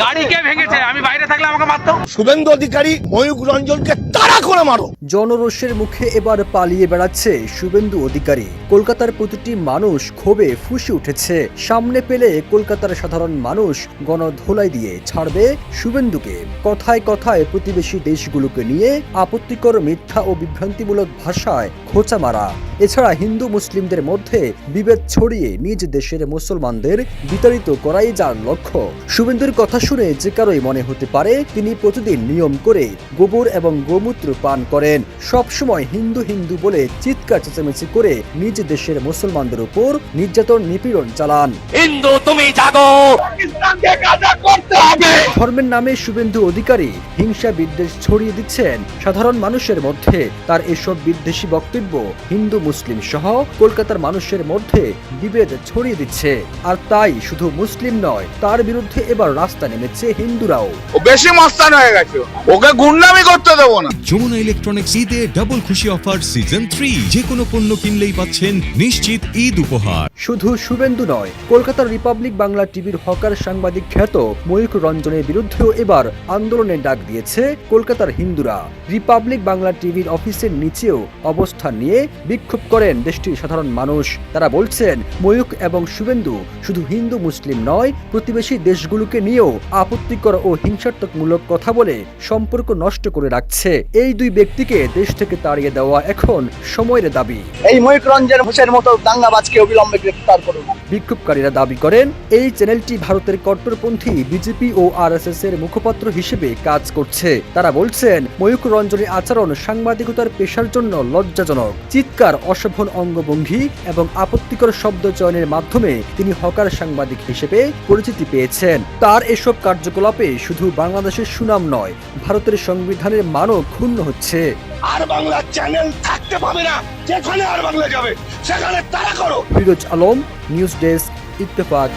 গাড়িকে ভেঙেছে, আমি বাইরে থাকলে আমাকে মারতো। শুভেন্দু অধিকারী ময়ূক রঞ্জনকে তাড়া করে মারো। জনরোষের মুখে এবার পালিয়ে বেড়াচ্ছে শুভেন্দু অধিকারী। কলকাতার প্রতিটি মানুষ ক্ষোভে ফুঁসে উঠেছে। সামনে পেলে কলকাতার সাধারণ মানুষ গণধোলাই দিয়ে ছাড়বে শুভেন্দুকে। কথায় কথায় প্রতিবেশী দেশগুলোকে নিয়ে আপত্তিকর মিথ্যা ও বিভ্রান্তিমূলক ভাষায় খোঁচা মারা, এছাড়া হিন্দু মুসলিমদের মধ্যে বিভেদ ছড়িয়ে নিজ দেশের মুসলমানদের বিতাড়িত করাই যার লক্ষ্য। শুভেন্দুর কথা শুনে যে কারোই মনে হতে পারে তিনি প্রতিদিন নিয়ম করে গোবর এবং গোমূত্র পান করেন, সবসময় হিন্দু হিন্দু বলে চিৎকার চেঁচামেচি করে নিজ দেশের মুসলমানদের উপর নির্যাতন নিপীড়ন চালান। হিন্দু তুমি জাগো, পাকিস্তানকে কাজা করতে হবে। ধর্মের নামে শুভেন্দু অধিকারী হিংসা বিদ্বেষ ছড়িয়ে দিচ্ছেন সাধারণ মানুষের মধ্যে। তার এসব বিদ্বেষী বক্তব্য হিন্দু মুসলিম সহ কলকাতার মানুষের মধ্যে বিভেদ ছড়িয়ে দিচ্ছে। আর তাই শুধু মুসলিম নয়, তার বিরুদ্ধে এবার রাস্তা নেমেছে হিন্দুরাও। ও বেশি মস্তান হয়ে গেছে, ওকে গুন্ডামি করতে দেবো না। যমুনা ইলেকট্রনিক্স ঈদে ডাবল খুশি অফার সিজন 3, যে কোনো পণ্য কিনলেই পাচ্ছেন নিশ্চিত ঈদ উপহার। শুধু শুভেন্দু নয়, কলকাতার রিপাবলিক বাংলা টিভির হকার সাংবাদিক খ্যাত ময়ূক রঞ্জনের বিরুদ্ধেও এবার আন্দোলনের ডাক দিয়েছে কলকাতার হিন্দুরা। রিপাবলিক বাংলা টিভির অফিসের নিচেও অবস্থান নিয়ে বিক্ষোভ করেন দেশটির সাধারণ মানুষ। তারা বলছেন, ময়ূক এবং শুভেন্দু শুধু হিন্দু মুসলিম নয়, প্রতিবেশী দেশগুলোকে নিয়েও আপত্তিকর ও হিংসাত্মকমূলক কথা বলে সম্পর্ক নষ্ট করে রাখছে। এই দুই ব্যক্তিকে দেশ থেকে তাড়িয়ে দেওয়া এখন সময়ের দাবি। এই ময়ূক রঞ্জন হোসের মতো দাঙ্গাবাজকে অবিলম্বে গ্রেফতার করুন। বিক্ষোভকারীরা দাবি করেন, এই চ্যানেলটি ভারতের কট্টরপন্থী বিজেপি ও আরএসএস এর মুখপাত্র হিসেবে কাজ করছে। তারা বলছেন, ময়ূক রঞ্জনের আচরণ সাংবাদিকতার পেশার জন্য লজ্জাজনক। চিৎকার, অশোভন অঙ্গভঙ্গি এবং আপত্তিকর শব্দ চয়নের মাধ্যমে তিনি হকার সাংবাদিক হিসেবে পরিচিতি পেয়েছেন। তার এসব কার্যকলাপে শুধু বাংলাদেশের সুনাম নয়, ভারতের সংবিধানের মানও ক্ষুণ্ণ হচ্ছে। আর বাংলা চ্যানেল থাকতে পাবে না, যেখানে আর বাংলা যাবে সেখানে তারা করো। Firoz Alam, news desk, Ittefaq.